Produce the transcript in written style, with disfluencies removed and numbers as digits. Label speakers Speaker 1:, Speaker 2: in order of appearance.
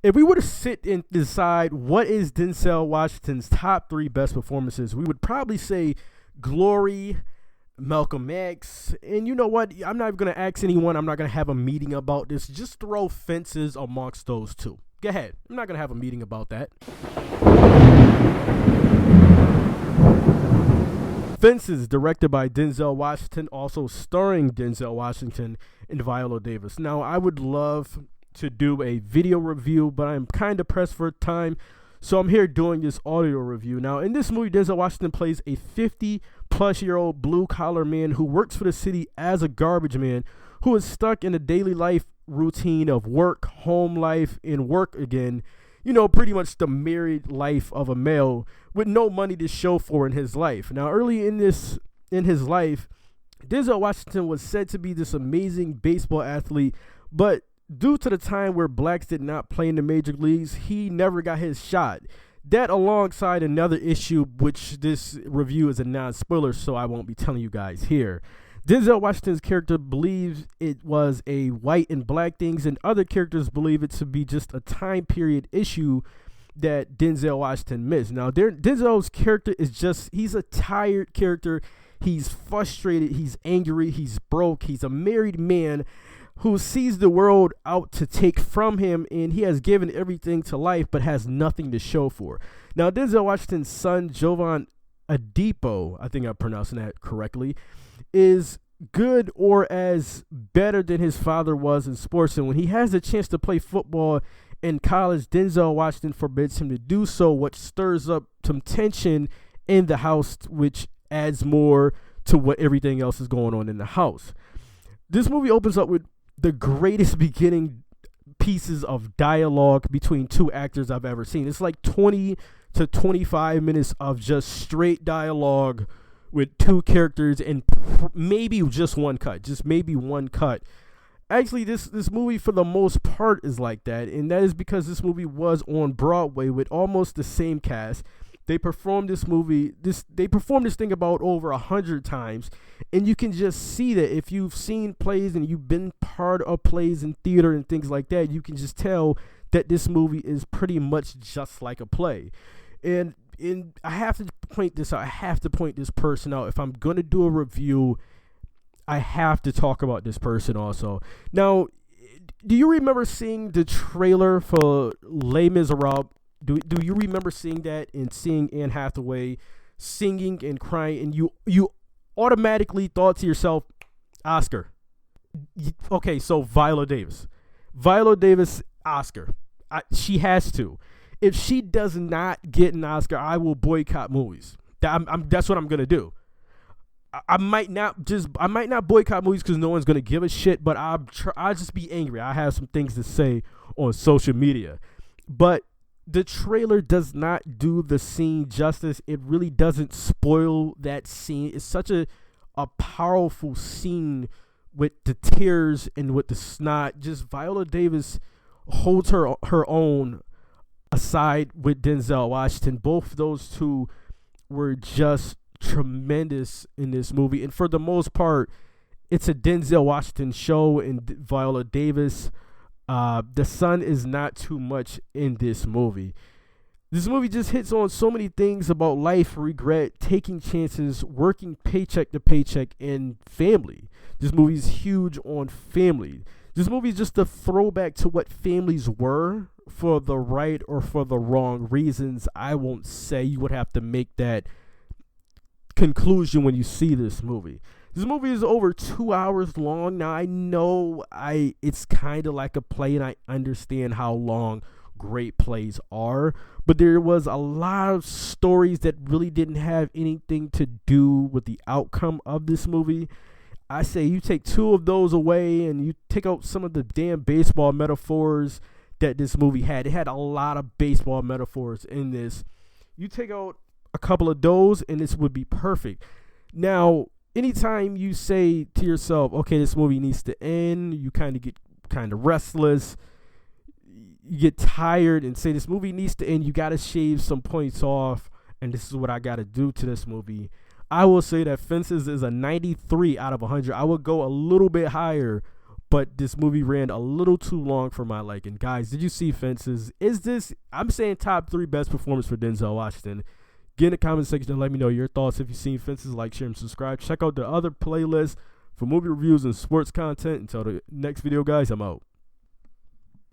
Speaker 1: If we were to sit and decide what is Denzel Washington's top 3 best performances, we would probably say Glory, Malcolm X, and you know what? I'm not going to ask anyone. I'm not going to have a meeting about this. Just throw Fences amongst those two. Go ahead. I'm not going to have a meeting about that. Fences, directed by Denzel Washington, also starring Denzel Washington and Viola Davis. Now, I would love to do a video review, but I'm kind of pressed for time, so I'm here doing this audio review. Now, in this movie, Denzel Washington plays a 50-plus-year-old blue-collar man who works for the city as a garbage man who is stuck in a daily life routine of work, home life, and work again. You know, pretty much the married life of a male with no money to show for in his life. Now, early in his life, Denzel Washington was said to be this amazing baseball athlete, but due to the time where blacks did not play in the major leagues, he never got his shot. That alongside another issue, which this review is a non-spoiler, so I won't be telling you guys here. Denzel Washington's character believes it was a white and black things, and other characters believe it to be just a time period issue that Denzel Washington missed. Now, Denzel's character is he's a tired character. He's frustrated. He's angry. He's broke. He's a married man who sees the world out to take from him, and he has given everything to life but has nothing to show for. Now, Denzel Washington's son, Jovan Adipo, I think I'm pronouncing that correctly, is good or as better than his father was in sports, and when he has a chance to play football in college, Denzel Washington forbids him to do so, which stirs up some tension in the house, which adds more to what everything else is going on in the house. This movie opens up with the greatest beginning pieces of dialogue between two actors I've ever seen. It's like 20 to 25 minutes of just straight dialogue with two characters and maybe just one cut. Actually, this movie for the most part is like that, and that is because this movie was on Broadway with almost the same cast. They performed this thing about over 100 times, and you can just see that if you've seen plays and you've been part of plays in theater and things like that, you can just tell that this movie is pretty much just like a play. And I have to point this out. I have to point this person out. If I'm going to do a review, I have to talk about this person also. Now, do you remember seeing the trailer for Les Miserables? Do you remember seeing that and seeing Anne Hathaway singing and crying, and you automatically thought to yourself, Oscar? Okay, so Viola Davis, Oscar. She has to. If she does not get an Oscar, I will boycott movies. That's what I'm gonna do. I might not boycott movies because no one's gonna give a shit, but I'll just be angry. I have some things to say on social media, but the trailer does not do the scene justice. It really doesn't spoil that scene. It's such a powerful scene with the tears and with the snot. Just Viola Davis holds her own aside with Denzel Washington. Both those two were just tremendous in this movie. And for the most part, it's a Denzel Washington show and Viola Davis. The son is not too much in this movie. This movie just hits on so many things about life, regret, taking chances, working paycheck to paycheck, and family. This movie is huge on family. This movie is just a throwback to what families were for the right or for the wrong reasons. I won't say. You would have to make that conclusion when you see this movie. This movie is over 2 hours long. Now, I know it's kind of like a play, and I understand how long great plays are, but there was a lot of stories that really didn't have anything to do with the outcome of this movie. I say you take two of those away and you take out some of the damn baseball metaphors that this movie had. It had a lot of baseball metaphors in this. You take out a couple of those and this would be perfect. Now, anytime you say to yourself, okay, this movie needs to end, you kind of get kind of restless, you get tired and say this movie needs to end, you got to shave some points off, and this is what I got to do to this movie. I will say that Fences is a 93 out of 100. I would go a little bit higher, but this movie ran a little too long for my liking. Guys, did you see Fences? Is this, I'm saying, top 3 best performance for Denzel Washington? Get in the comment section and let me know your thoughts. If you've seen Fences, like, share, and subscribe. Check out the other playlists for movie reviews and sports content. Until the next video, guys, I'm out.